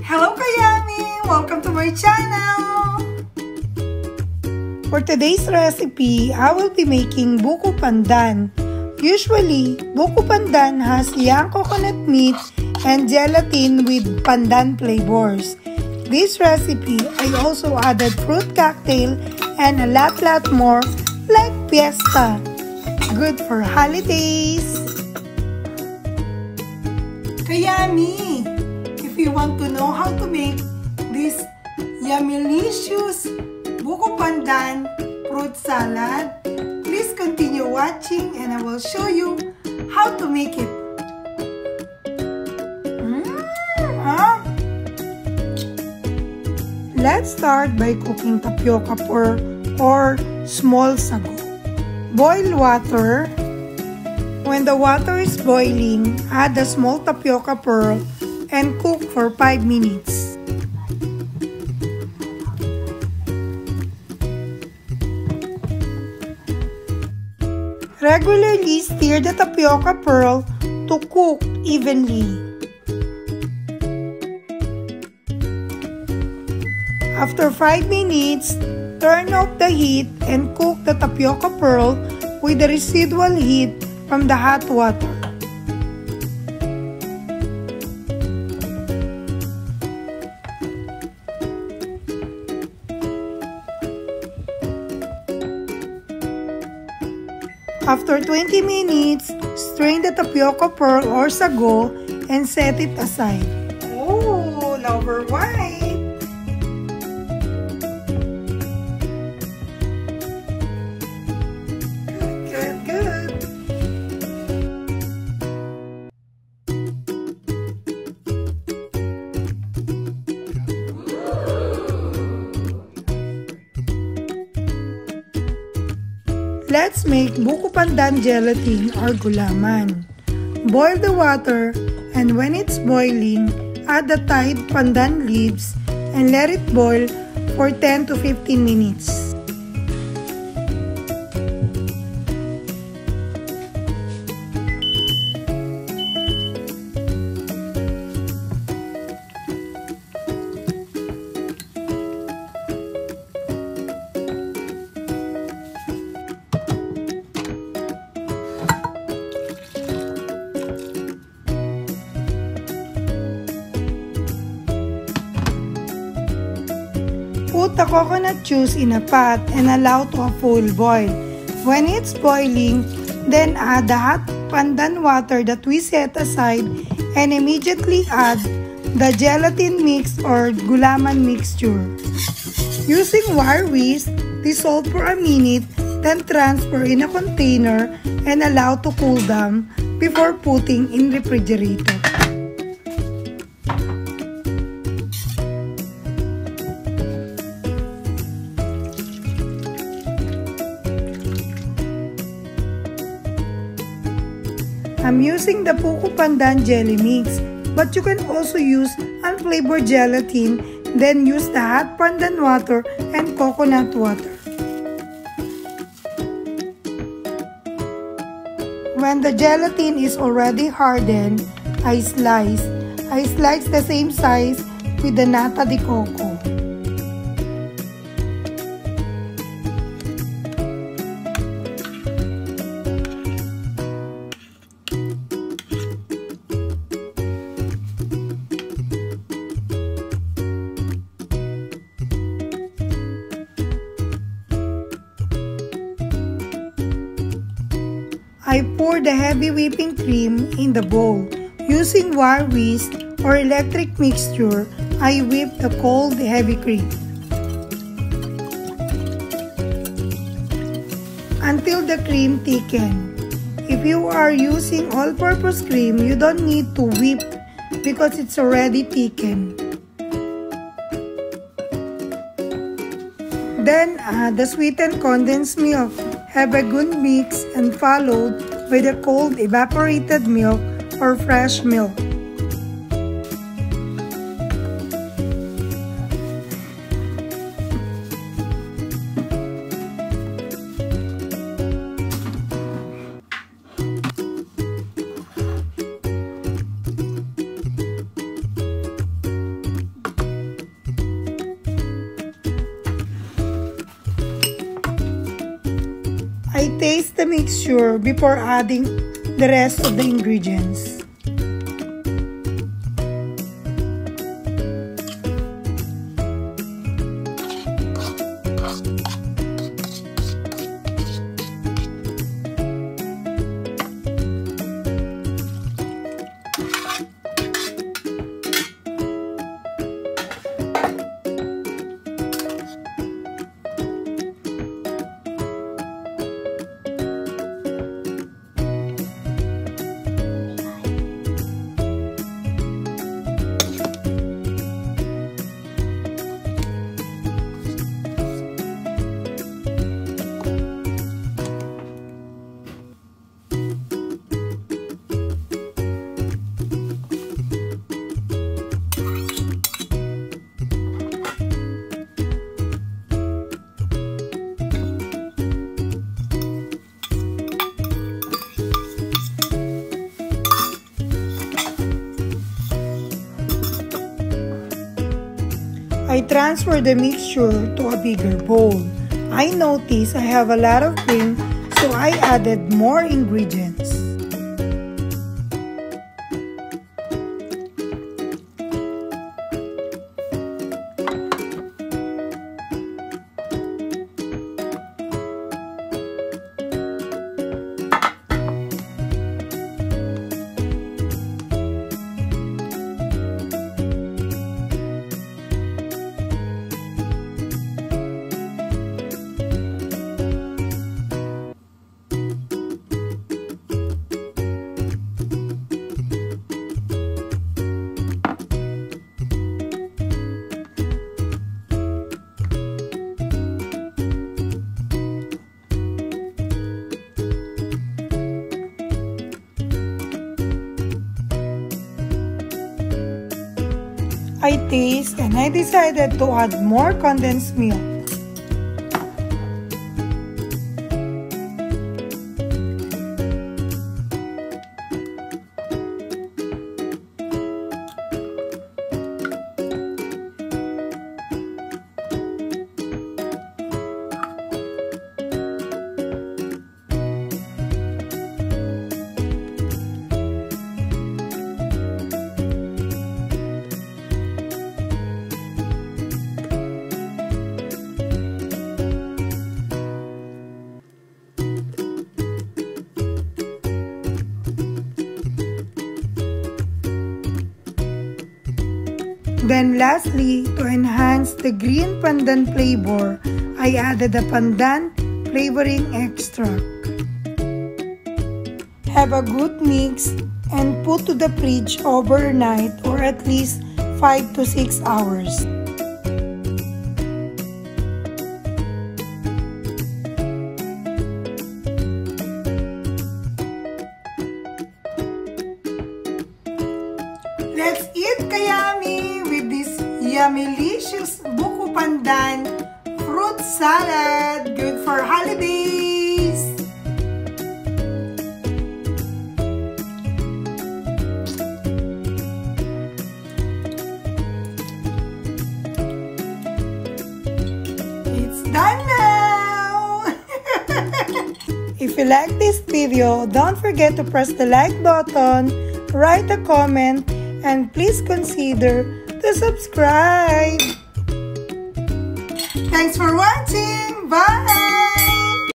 Hello Kayami! Welcome to my channel! For today's recipe, I will be making Buko Pandan. Usually, Buko Pandan has young coconut meat and gelatin with pandan flavors. This recipe, I also added fruit cocktail and a lot more like fiesta. Good for holidays! Kayami! If you want to know how to make this yummylicious Buko Pandan fruit salad, please continue watching and I will show you how to make it. Let's start by cooking tapioca pearl or small sago. Boil water. When the water is boiling, add the small tapioca pearl and cook for 5 minutes. Regularly stir the tapioca pearl to cook evenly. After 5 minutes, turn off the heat and cook the tapioca pearl with the residual heat from the hot water. After 20 minutes, strain the tapioca pearl or sago and set it aside. Oh, now we're white! Let's make Buko Pandan gelatin or gulaman. Boil the water and when it's boiling, add the tied pandan leaves and let it boil for 10 to 15 minutes. Put the coconut juice in a pot and allow to a full boil. When it's boiling, then add the hot pandan water that we set aside and immediately add the gelatin mix or gulaman mixture. Using wire whisk, dissolve for a minute, then transfer in a container and allow to cool down before putting in refrigerator. I'm using the Buko Pandan jelly mix, but you can also use unflavored gelatin, then use the hot pandan water and coconut water. When the gelatin is already hardened, I slice the same size with the nata de coco. I pour the heavy whipping cream in the bowl. Using wire whisk or electric mixture, I whip the cold heavy cream until the cream thickens. If you are using all-purpose cream, you don't need to whip because it's already thickened. Then add the sweetened condensed milk. Have a good mix and followed by the cold evaporated milk or fresh milk. taste the mixture before adding the rest of the ingredients. I transfer the mixture to a bigger bowl. I notice I have a lot of cream, so I added more ingredients. I taste and I decided to add more condensed milk. Then lastly, to enhance the green pandan flavor, I added the pandan flavoring extract. Have a good mix and put to the fridge overnight or at least 5 to 6 hours. Let's eat kayami with this yummy-licious Buko Pandan fruit salad. Good for holidays! It's done now! If you like this video, don't forget to press the like button, write a comment, and please consider to subscribe. Thanks for watching. Bye!